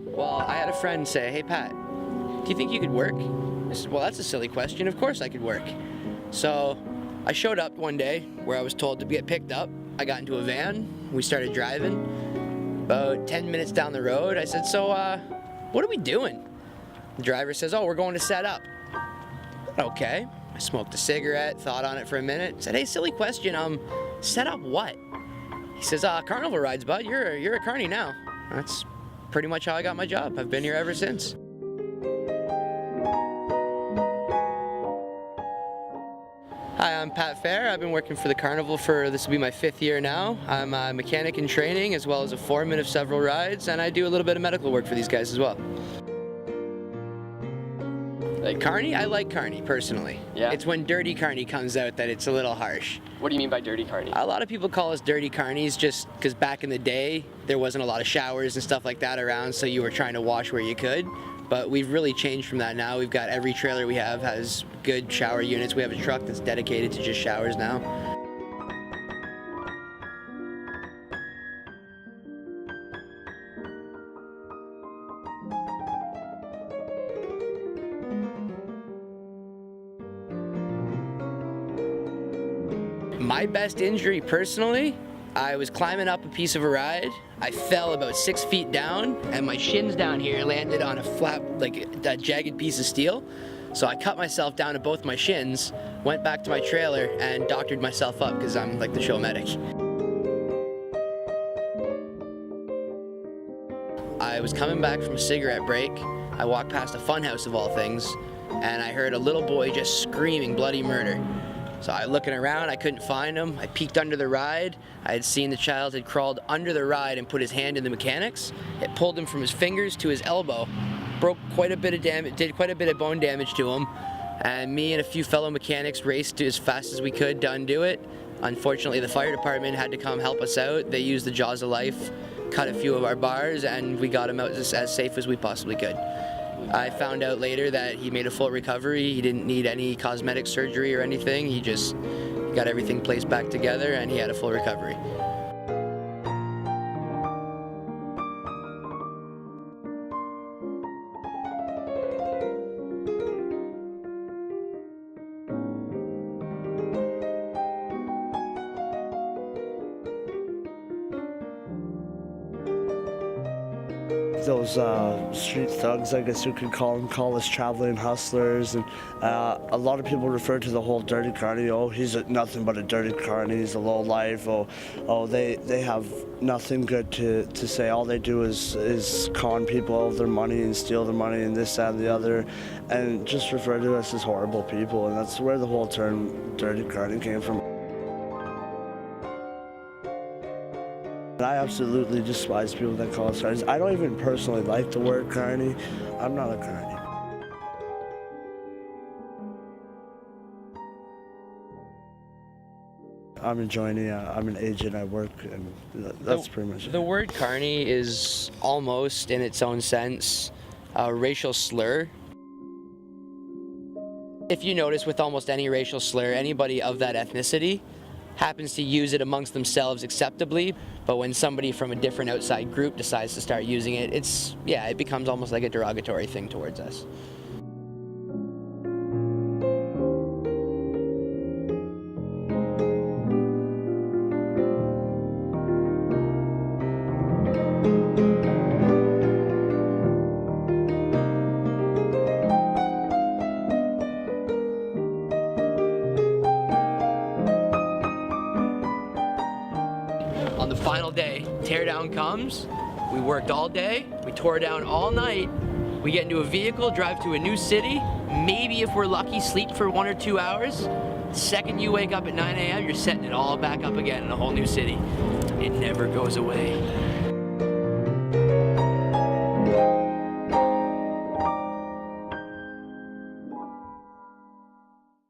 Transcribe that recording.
Well, I had a friend say, "Hey Pat, do you think you could work?" I said, "Well, that's a silly question. Of course I could work." So I showed up one day where I was told to get picked up. I got into a van. We started driving. About 10 minutes down the road, I said, "So, what are we doing?" The driver says, "Oh, we're going to set up." Okay. I smoked a cigarette, thought on it for a minute, said, "Hey, silly question, set up what?" He says, "Carnival rides, bud. You're a carny now." That's pretty much how I got my job. I've been here ever since. Hi, I'm Pat Fair. I've been working for the Carnival this will be my 5th year now. I'm a mechanic in training as well as a foreman of several rides, and I do a little bit of medical work for these guys as well. Like Carny? I like Carny, personally. Yeah? It's when Dirty Carny comes out that it's a little harsh. What do you mean by dirty carny? A lot of people call us Dirty Carnies just because back in the day, there wasn't a lot of showers and stuff like that around, so you were trying to wash where you could. But we've really changed from that now. We've got every trailer we have has good shower units. We have a truck that's dedicated to just showers now. My best injury personally, I was climbing up a piece of a ride. I fell about 6 feet down and my shins down here landed on a flat, like a jagged piece of steel. So I cut myself down to both my shins, went back to my trailer and doctored myself up because I'm like the show medic. I was coming back from a cigarette break. I walked past a funhouse of all things and I heard a little boy just screaming bloody murder. So I looking around, I couldn't find him. I peeked under the ride. I had seen the child had crawled under the ride and put his hand in the mechanics. It pulled him from his fingers to his elbow, broke quite a bit of damage, did quite a bit of bone damage to him. And me and a few fellow mechanics raced as fast as we could to undo it. Unfortunately, the fire department had to come help us out. They used the jaws of life, cut a few of our bars, and we got him out as safe as we possibly could. I found out later that he made a full recovery. He didn't need any cosmetic surgery or anything. He just got everything placed back together and he had a full recovery. Those street thugs, I guess you could call us traveling hustlers, and a lot of people refer to the whole dirty carny. Oh, he's nothing but a dirty carny. He's a low life. Oh, they have nothing good to say. All they do is con people of their money and steal their money and this, that, and the other, and just refer to us as horrible people. And that's where the whole term dirty carny came from. I absolutely despise people that call us carnies. I don't even personally like the word carny. I'm not a carny. I'm enjoying it. I'm an agent. I work, and that's pretty much it. The word carny is almost, in its own sense, a racial slur. If you notice with almost any racial slur, anybody of that ethnicity happens to use it amongst themselves acceptably, but when somebody from a different outside group decides to start using it, it becomes almost like a derogatory thing towards us. On the final day, teardown comes. We worked all day, we tore down all night. We get into a vehicle, drive to a new city, maybe if we're lucky, sleep for 1 or 2 hours. The second you wake up at 9 a.m., you're setting it all back up again in a whole new city. It never goes away.